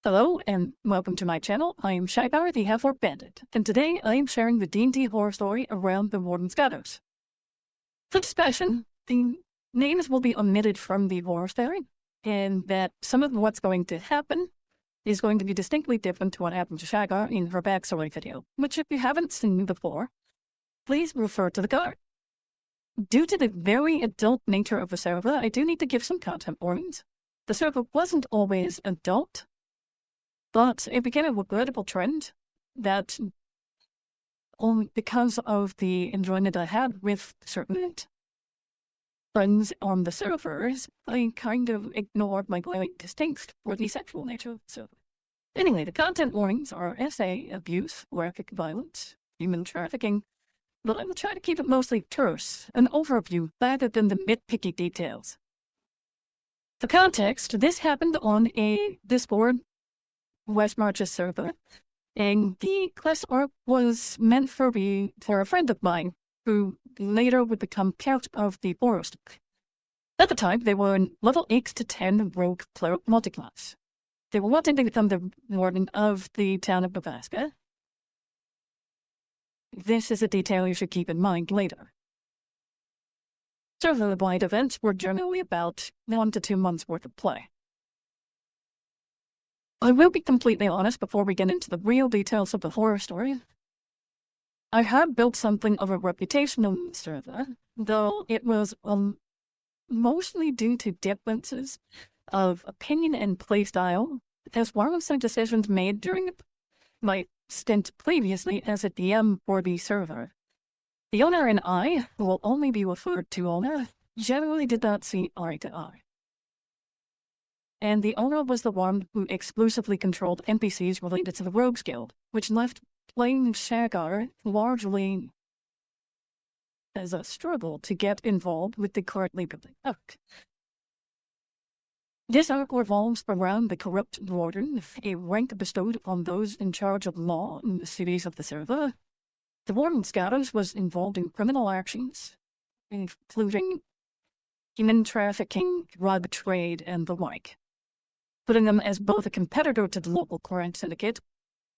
Hello and welcome to my channel. I am Shagar, the Half-Orc Bandit, and today I am sharing the D&D horror story around the Warden's Shadows. For this session, the names will be omitted from the horror story, and that some of what's going to happen is going to be distinctly different to what happened to Shagar in her backstory video, which if you haven't seen before, please refer to the card. Due to the very adult nature of the server, I do need to give some content warnings. The server wasn't always adult, but it became a regrettable trend that only because of the enjoyment I had with certain friends on the servers, I kind of ignored my glaring distinct for the sexual nature of the server. Anyway, the content warnings are SA, abuse, graphic violence, human trafficking, but I will try to keep it mostly terse, an overview rather than the nitpicky details. For context, this happened on a Discord West Marches server, and the class arc was meant for a friend of mine who later would become part of the forest. At the time, they were in level 8 to 10 rogue cleric multiclass. They were wanting to become the warden of the town of Nebraska. This is a detail you should keep in mind later. Server-wide events were generally about 1 to 2 months worth of play. I will be completely honest before we get into the real details of the horror story. I had built something of a reputation on the server, though it was mostly due to differences of opinion and playstyle, as well as some decisions made during my stint previously as a DM for the server. The owner and I, who will only be referred to owner, generally did not see eye to eye. And the owner was the one who exclusively controlled NPCs related to the Rogues Guild, which left playing Shagar largely as a struggle to get involved with the currently building arc. This arc revolves around the corrupt warden, a rank bestowed on those in charge of law in the cities of the server. The Warden's Shadows was involved in criminal actions, including human trafficking, drug trade, and the like, putting them as both a competitor to the local crime syndicate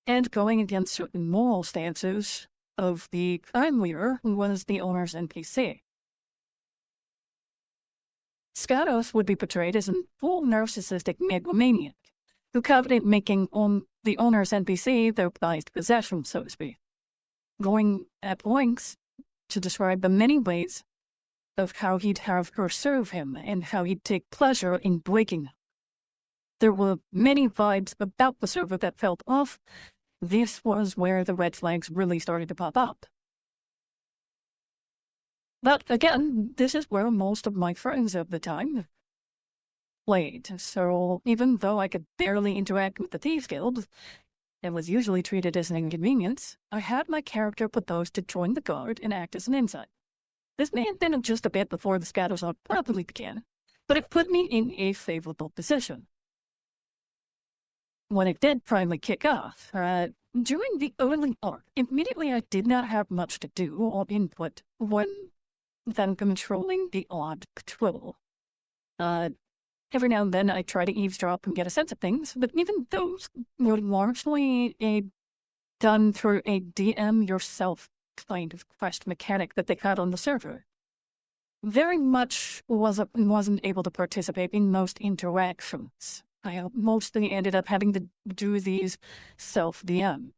and going against certain moral stances of the crime leader who was the owner's NPC. Skados would be portrayed as a full narcissistic megalomaniac who coveted making the owner's NPC their prized possession, so to speak, going at lengths to describe the many ways of how he'd have her serve him and how he'd take pleasure in breaking them. There were many vibes about the server that felt off. This was where the red flags really started to pop up. But again, this is where most of my friends of the time played, so even though I could barely interact with the Thieves Guild, and was usually treated as an inconvenience, I had my character proposed to join the guard and act as an insight. This may have been just a bit before the Shadows arc properly began, but it put me in a favorable position. When it did finally kick off, during the early arc, immediately I did not have much to do or input than controlling the odd patrol. Every now and then I try to eavesdrop and get a sense of things, but even those were largely done through a DM yourself kind of quest mechanic that they had on the server. Very much wasn't able to participate in most interactions. I mostly ended up having to do these self-DM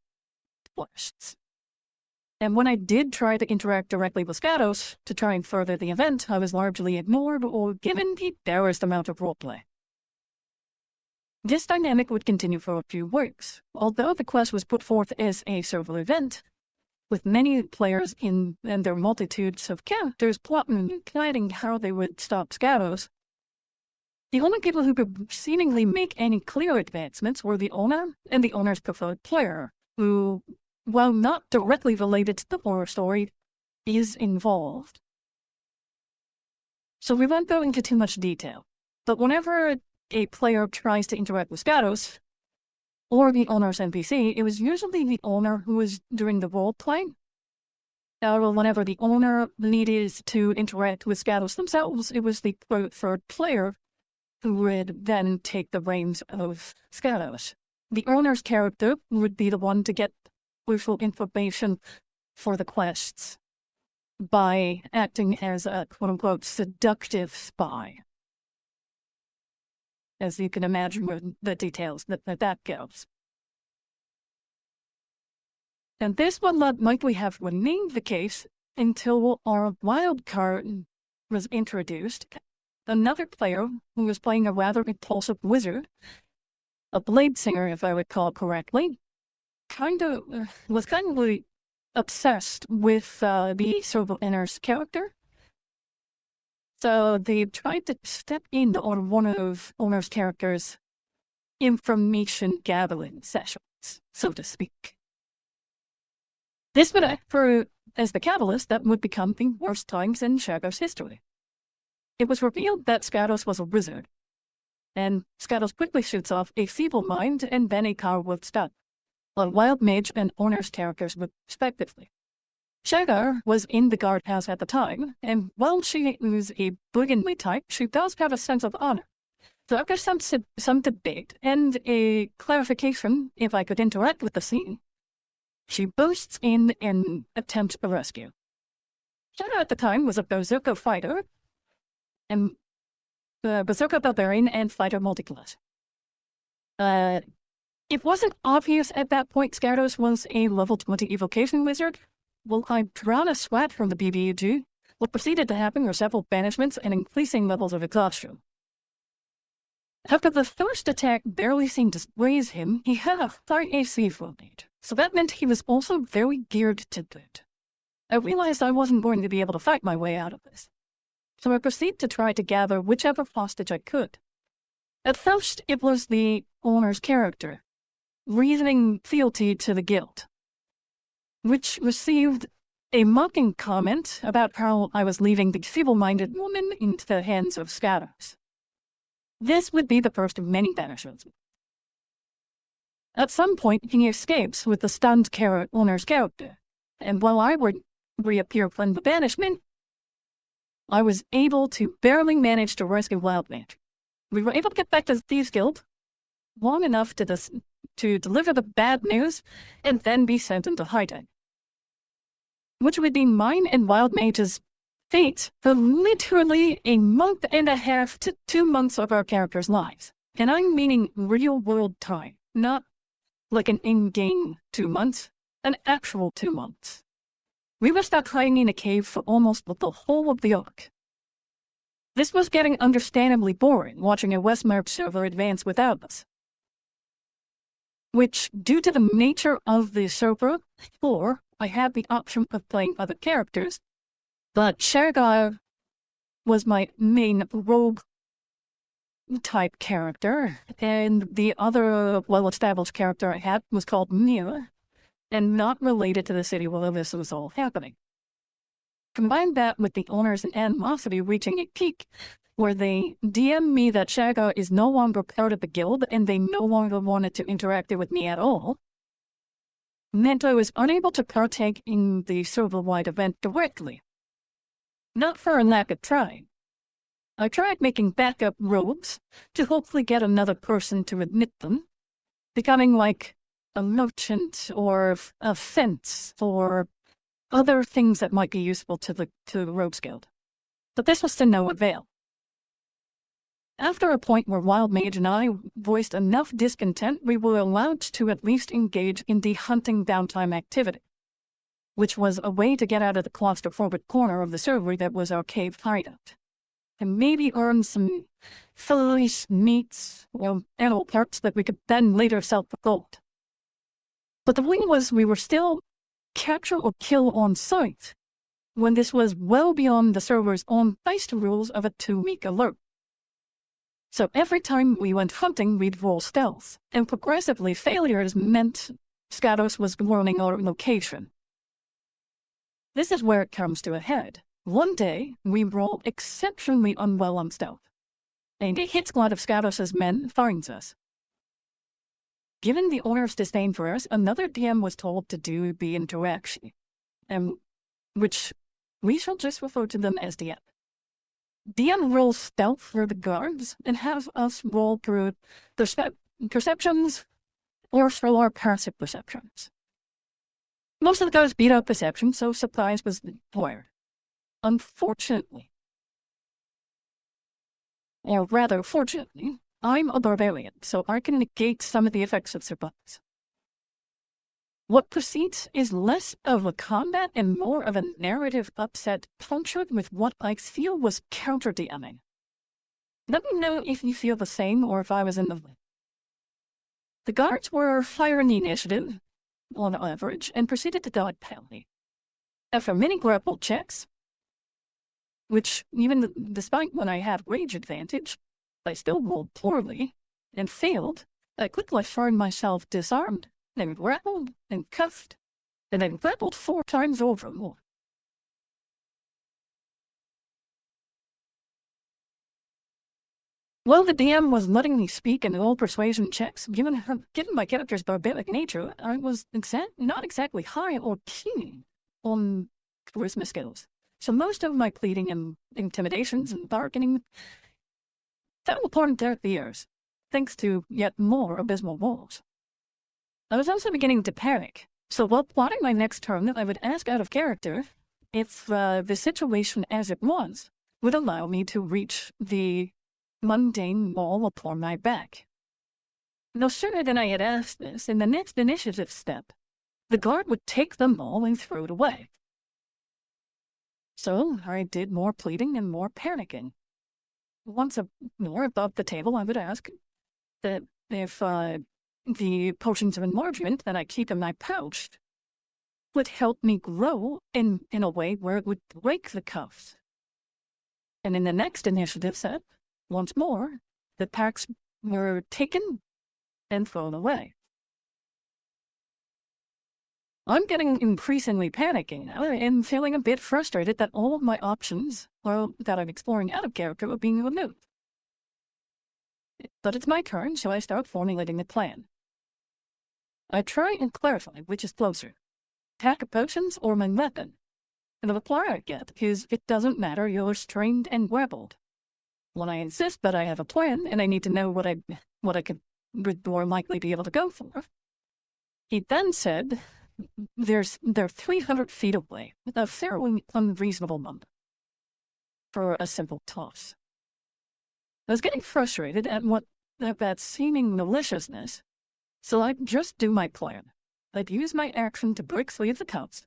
quests. And when I did try to interact directly with Shadows to try and further the event, I was largely ignored or given the barest amount of roleplay. This dynamic would continue for a few weeks, although the quest was put forth as a server event, with many players and their multitudes of characters plotting and planning how they would stop Shadows. The only people who could seemingly make any clear advancements were the owner and the owner's preferred player, who, while not directly related to the horror story, is involved. So we won't go into too much detail, but whenever a player tries to interact with Shadows, or the owner's NPC, it was usually the owner who was doing the role-play. Or whenever the owner needed to interact with Shadows themselves, it was the preferred player who would then take the reins of Shadows. the owner's character would be the one to get crucial information for the quests by acting as a quote-unquote seductive spy. As you can imagine with the details that goes. And this would not likely have remained the case until our wild card was introduced. Another player who was playing a rather impulsive wizard, a blade singer if I recall correctly, was kind of obsessed with the Serval Inner's character. So they tried to step in on one of Owner's character's information gathering sessions, so to speak. This would act as the catalyst that would become the worst times in Shagar's history. It was revealed that Skados was a wizard, and Skados quickly shoots off a feeble mind and then a coward stun, while Wild Mage and Owner's characters respectively. Shagar was in the guardhouse at the time, and while she is a brigandly type, she does have a sense of honor. So after some debate and a clarification if I could interact with the scene, she bursts in and attempts a rescue. Shagar at the time was a Berserker fighter, and Berserker Barbarian and Fighter multiclass. It wasn't obvious at that point Skados was a level 20 evocation wizard. Well, I drawn a sweat from the BBUG. What proceeded to happen were several banishments and increasing levels of exhaustion. After the first attack barely seemed to graze him, he had a high AC for it, so that meant he was also very geared to it. I realized I wasn't going to be able to fight my way out of this, so I proceeded to try to gather whichever hostage I could. At first, it was the owner's character, reasoning fealty to the guild, which received a mocking comment about how I was leaving the feeble-minded woman into the hands of Skados. This would be the first of many banishments. At some point, he escapes with the stunned owner's character, and while I would reappear from the banishment, I was able to barely manage to rescue Wild Mage. We were able to get back to the Thieves Guild long enough to deliver the bad news and then be sent into hiding, which would be mine and Wild Mage's fate for literally a month and a half to 2 months of our characters' lives. And I'm meaning real-world time, not like an in-game 2 months, an actual 2 months. We were stuck hiding in a cave for almost the whole of the arc. This was getting understandably boring, watching a Westmark server advance without us. Which, due to the nature of the server, I had the option of playing other characters, but Shagar was my main rogue type character, and the other well-established character I had was called Mia, and not related to the city where this was all happening. Combine that with the owner's animosity reaching a peak, where they DM me that Shagar is no longer part of the guild and they no longer wanted to interact with me at all, meant I was unable to partake in the server-wide event directly. Not for a lack of trying. I tried making backup robes to hopefully get another person to admit them, becoming like a merchant or a fence or other things that might be useful to the Rogues Guild. But this was to no avail. After a point where Wild Mage and I voiced enough discontent, we were allowed to at least engage in the hunting downtime activity, which was a way to get out of the claustrophobic corner of the server that was our cave hideout, and maybe earn some flesh, meats, or animal parts that we could then later sell for gold. But the thing was, we were still capture or kill on sight, when this was well beyond the server's own based rules of a 2-week alert. So every time we went hunting, we'd roll stealth, and progressively failures meant Skados was learning our location. This is where it comes to a head. One day, we rolled exceptionally unwell on stealth, and a hit squad of Skados' men finds us. Given the owner's disdain for us, another DM was told to do the interaction, which we shall just refer to them as DM. DM rolls stealth for the guards and has us roll through perceptions or through our passive perceptions. Most of the guys beat up perception, so surprise was required. Unfortunately, or rather fortunately, I'm a barbarian, so I can negate some of the effects of surprise. What precedes is less of a combat and more of a narrative upset punctured with what I feel was counter-DMing. Let me know if you feel the same or if I was in the way. The guards were higher in the initiative, on average, and proceeded to dodge penalty. After many grapple checks, which even despite when I had rage advantage, I still rolled poorly and failed, I quickly found myself disarmed, then grappled and cuffed, and then grappled 4 times over more. While the DM was letting me speak in all persuasion checks, given my character's barbaric nature, I was not exactly high or keen on charisma skills. So most of my pleading and intimidations and bargaining fell upon deaf ears, thanks to yet more abysmal walls. I was also beginning to panic, so while plotting my next turn, I would ask out of character if the situation as it was would allow me to reach the mundane wall upon my back. No sooner than I had asked this, in the next initiative step, the guard would take the maul and throw it away. So I did more pleading and more panicking. Once more above the table, I would ask that if the potions of enlargement that I keep in my pouch would help me grow in a way where it would break the cuffs. And in the next initiative set, once more, the packs were taken and thrown away. I'm getting increasingly panicky now and feeling a bit frustrated that all of my options, that I'm exploring out of character, are being removed. But it's my turn, so I start formulating the plan. I try and clarify which is closer, attack potions or my weapon. And the reply I get is, it doesn't matter, you're strained and grappled. When I insist that I have a plan and I need to know what I could more likely be able to go for, he then said, they're 300 feet away, a fairly unreasonable number for a simple toss. I was getting frustrated at that seeming maliciousness, so I'd just do my plan. I'd use my action to break free of the cuffs,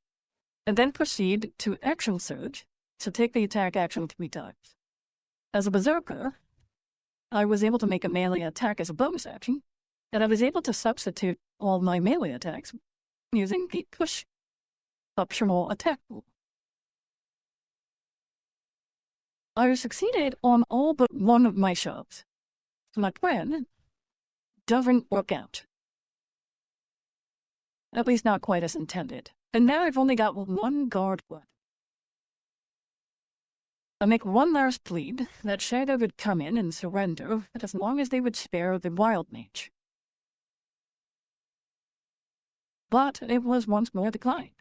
and then proceed to action surge to take the attack action 3 times. As a berserker, I was able to make a melee attack as a bonus action, and I was able to substitute all my melee attacks using the push optional attack rule. I succeeded on all but one of my shoves. My plan doesn't work out. At least not quite as intended. And now I've only got 1 guard left. I make one last plead that Shagar would come in and surrender, as long as they would spare the wild mage. But it was once more declined.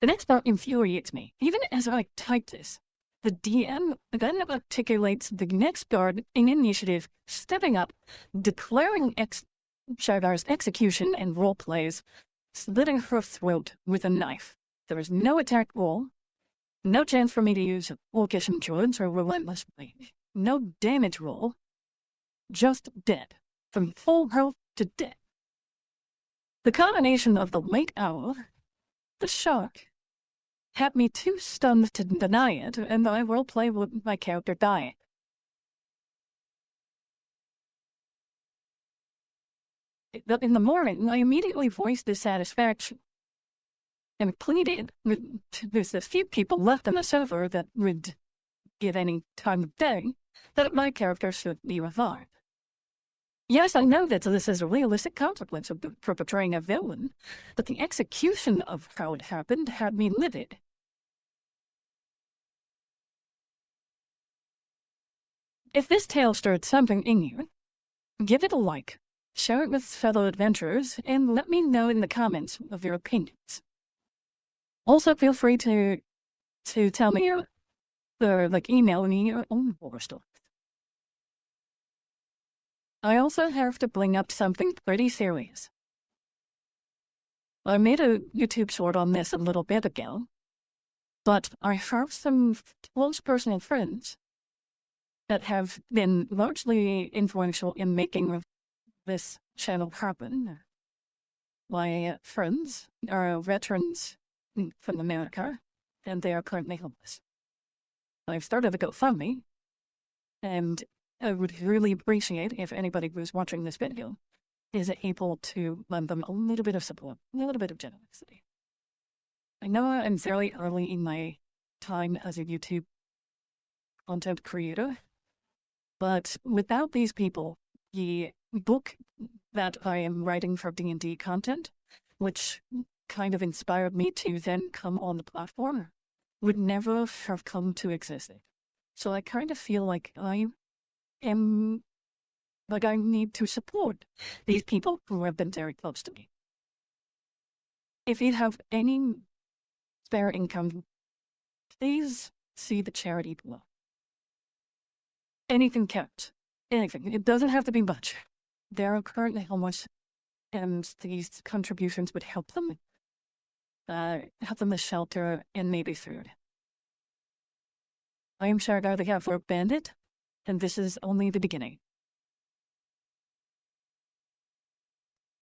The next part infuriates me. Even as I type this, the DM then articulates the next guard in initiative, stepping up, declaring Shagar's execution and role plays, slitting her throat with a knife. There is no attack roll, no chance for me to use orcish endurance or relentless rage, no damage roll, just dead, from full health to dead. The combination of the late hour, the shock, had me too stunned to deny it, and I will play with my character dying. But in the morning, I immediately voiced dissatisfaction and pleaded with the few people left on the server that would give any time of day that my character should be revived. Yes, I know that this is a realistic consequence of perpetrating a villain, but the execution of how it happened had me livid. If this tale stirred something in you, give it a like, share it with fellow adventurers, and let me know in the comments of your opinions. Also, feel free to tell me or email me your own horror stories. I also have to bring up something pretty serious. I made a YouTube short on this a little bit ago, but I have some close personal friends that have been largely influential in making this channel happen. My friends are veterans from America, and they are currently homeless. I've started a GoFundMe, and I would really appreciate if anybody who's watching this video is able to lend them a little bit of support, a little bit of generosity. I know I'm fairly early in my time as a YouTube content creator, but without these people, the book that I am writing for D&D content, which kind of inspired me to then come on the platform, would never have come to exist. So I kind of feel like I need to support these people who have been very close to me. If you have any spare income, please see the charity below. Anything counts. Anything. It doesn't have to be much. They are currently homeless, and these contributions would help them with shelter and maybe food. I am Shagar the Half-Orc Bandit, and this is only the beginning.